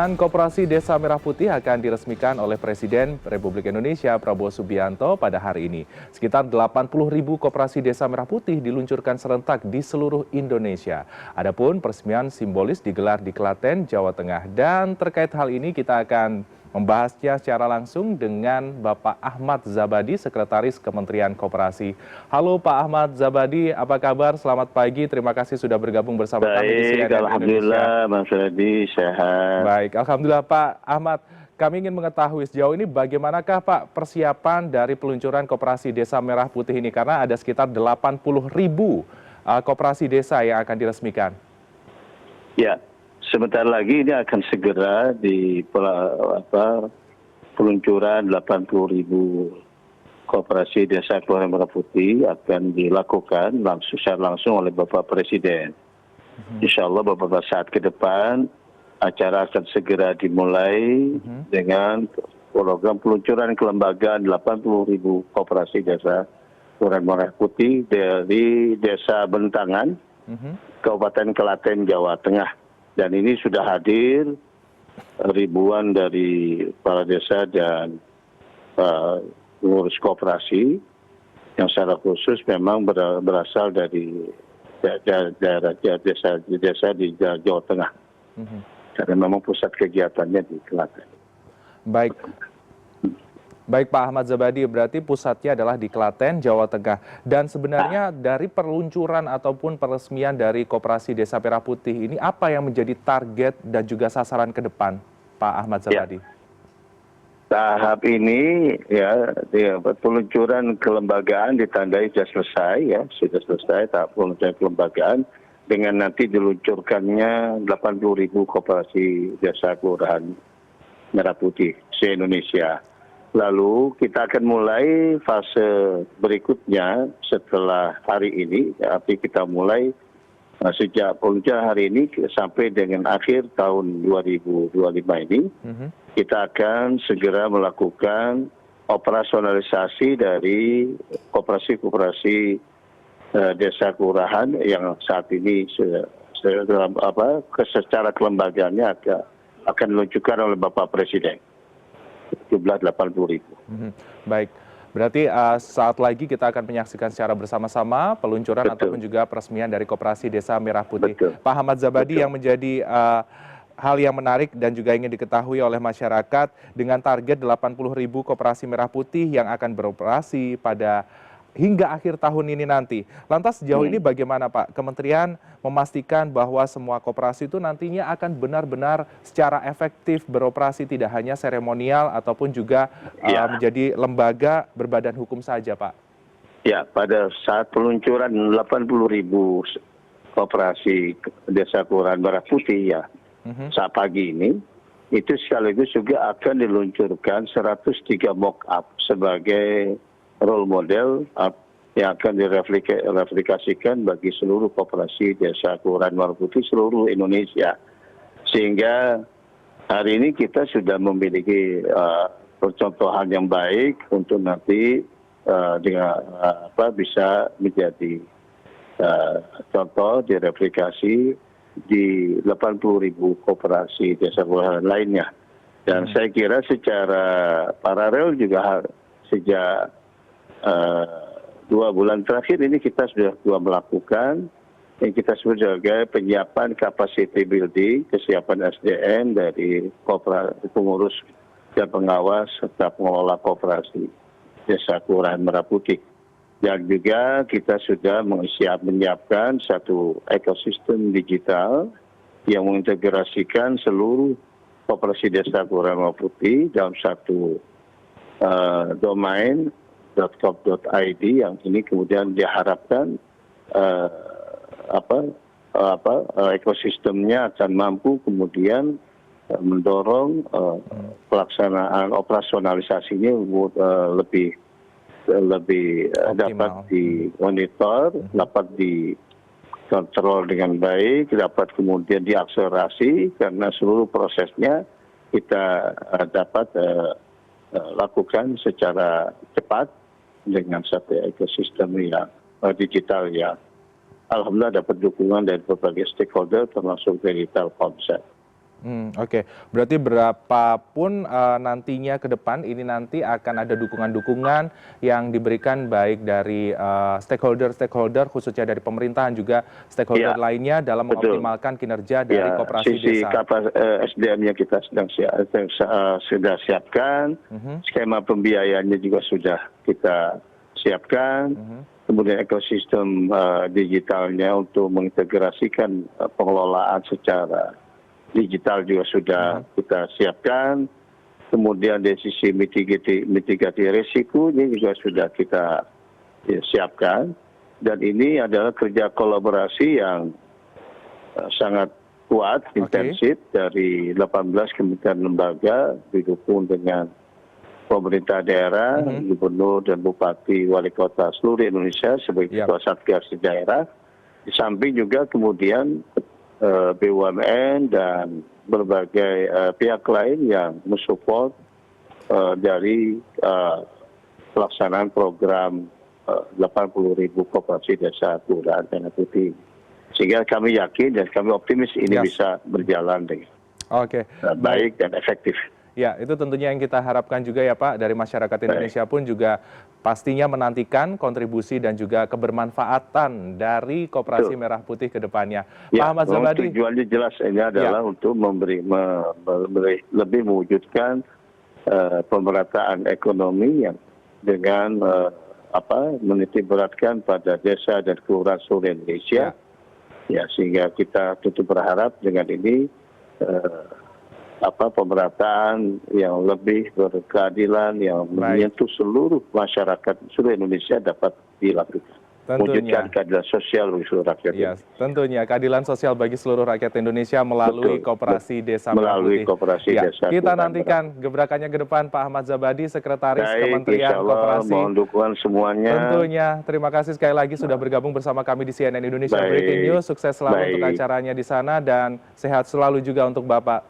Koperasi Desa Merah Putih akan diresmikan oleh Presiden Republik Indonesia Prabowo Subianto pada hari ini. Sekitar 80.000 koperasi Desa Merah Putih diluncurkan serentak di seluruh Indonesia. Adapun peresmian simbolis digelar di Klaten, Jawa Tengah. Dan terkait hal ini kita akan membahasnya secara langsung dengan Bapak Ahmad Zabadi, Sekretaris Kementerian Koperasi. Halo Pak Ahmad Zabadi, apa kabar? Selamat pagi, terima kasih sudah bergabung bersama kami di CNN Indonesia. Alhamdulillah, Mas Freddy, sehat. Baik, Alhamdulillah Pak Ahmad. Kami ingin mengetahui sejauh ini bagaimanakah Pak persiapan dari peluncuran Koperasi Desa Merah Putih ini? Karena ada sekitar 80.000 koperasi desa yang akan diresmikan. Ya, sebentar lagi ini akan segera peluncuran 80.000 koperasi desa Kelurahan Merah Putih akan dilakukan secara langsung oleh Bapak Presiden. Insya Allah beberapa saat ke depan acara akan segera dimulai dengan program peluncuran kelembagaan 80.000 koperasi desa Kelurahan Merah Putih dari Desa Bentangan, Kabupaten Klaten, Jawa Tengah. Dan ini sudah hadir ribuan dari para desa dan pengurus koperasi yang secara khusus memang berasal dari daerah desa di Jawa Tengah. Karena memang pusat kegiatannya di Klaten. Baik Pak Ahmad Zabadi, berarti pusatnya adalah di Klaten, Jawa Tengah. Dan sebenarnya dari peluncuran ataupun peresmian dari Koperasi Desa Merah Putih ini, apa yang menjadi target dan juga sasaran ke depan, Pak Ahmad Zabadi? Ya. Tahap ini peluncuran kelembagaan ditandai sudah selesai, sudah selesai tahap peluncuran kelembagaan dengan nanti diluncurkannya 80.000 koperasi desa Kelurahan Merah Putih se-Indonesia. Lalu kita akan mulai fase berikutnya setelah hari ini, arti kita mulai sejak peluncuran hari ini sampai dengan akhir tahun 2025 ini, kita akan segera melakukan operasionalisasi dari koperasi-koperasi desa kelurahan yang saat ini secara kelembagaannya akan diluncurkan oleh Bapak Presiden. Jumlah 80.000. Baik, berarti saat lagi kita akan menyaksikan secara bersama-sama peluncuran ataupun juga peresmian dari Koperasi Desa Merah Putih. Pak Ahmad Zabadi, yang menjadi hal yang menarik dan juga ingin diketahui oleh masyarakat dengan target 80.000 koperasi merah putih yang akan beroperasi pada hingga akhir tahun ini nanti. Lantas sejauh ini bagaimana Pak? Kementerian memastikan bahwa semua koperasi itu nantinya akan benar-benar secara efektif beroperasi, tidak hanya seremonial ataupun juga menjadi lembaga berbadan hukum saja Pak? Ya, pada saat peluncuran 80.000 koperasi desa Kelurahan Merah Putih saat pagi ini, itu sekaligus juga akan diluncurkan 103 mock-up sebagai role model yang akan direplikasikan bagi seluruh koperasi desa Kelurahan Merah Putih seluruh Indonesia. Sehingga hari ini kita sudah memiliki percontohan yang baik untuk nanti bisa menjadi contoh direplikasi di 80.000 koperasi desa kelurahan lainnya. Dan saya kira secara paralel juga sejak 2 bulan terakhir ini kita sudah melakukan yang kita sebut sebagai penyiapan capacity building, kesiapan SDM dari pengurus dan pengawas serta pengelola koperasi desa Kelurahan Merah Putih. Dan juga kita sudah menyiapkan satu ekosistem digital yang mengintegrasikan seluruh koperasi desa Kelurahan Merah Putih dalam satu domain .gov.id yang ini kemudian diharapkan ekosistemnya akan mampu kemudian mendorong pelaksanaan operasionalisasinya lebih dapat dimonitor, dapat dikontrol dengan baik, dapat kemudian diakselerasi karena seluruh prosesnya kita dapat lakukan secara cepat dengan satu ekosistem yang digital yang alhamdulillah dapat dukungan dari berbagai stakeholder termasuk dari Telkomsel. Oke. Berarti berapapun nantinya ke depan ini nanti akan ada dukungan-dukungan yang diberikan baik dari stakeholder-stakeholder khususnya dari pemerintahan juga stakeholder Ya, lainnya dalam betul. mengoptimalkan kinerja dari Ya, koperasi sisi desa. SDM-nya kita sudah siapkan, skema pembiayaannya juga sudah kita siapkan, kemudian ekosistem digitalnya untuk mengintegrasikan pengelolaan secara digital juga sudah kita siapkan, kemudian dari sisi mitigasi risikonya juga sudah kita siapkan, dan ini adalah kerja kolaborasi yang sangat kuat, intensif dari 18 kementerian lembaga didukung dengan pemerintah daerah, gubernur dan bupati, wali kota seluruh Indonesia sebagai ketua satgas di daerah. Di samping juga kemudian BUMN dan berbagai pihak lain yang mensupport dari pelaksanaan program 80.000 koperasi desa kelurahan Merah Putih. Sehingga kami yakin dan kami optimis ini bisa berjalan dengan baik dan efektif. Ya, itu tentunya yang kita harapkan juga ya Pak, dari masyarakat Indonesia pun juga pastinya menantikan kontribusi dan juga kebermanfaatan dari Koperasi Merah Putih ke depannya. Pak Ahmad Zabadi. Tujuannya jelas ini adalah untuk lebih mewujudkan pemerataan ekonomi yang dengan menitikberatkan pada desa dan kelurahan seluruh Indonesia. Ya, sehingga kita tentu berharap dengan ini pemerataan yang lebih berkeadilan yang menyentuh seluruh masyarakat seluruh Indonesia dapat dilakukan. Mewujudkan keadilan sosial bagi seluruh rakyat. Ya, tentunya keadilan sosial bagi seluruh rakyat Indonesia melalui Koperasi Desa Merah Putih. Koperasi Desa. Kita nantikan gebrakannya ke depan Pak Ahmad Zabadi, Sekretaris Kementerian Koperasi. Mohon dukungan semuanya. Tentunya, terima kasih sekali lagi sudah bergabung bersama kami di CNN Indonesia Breaking News. Sukses selalu untuk acaranya di sana dan sehat selalu juga untuk Bapak.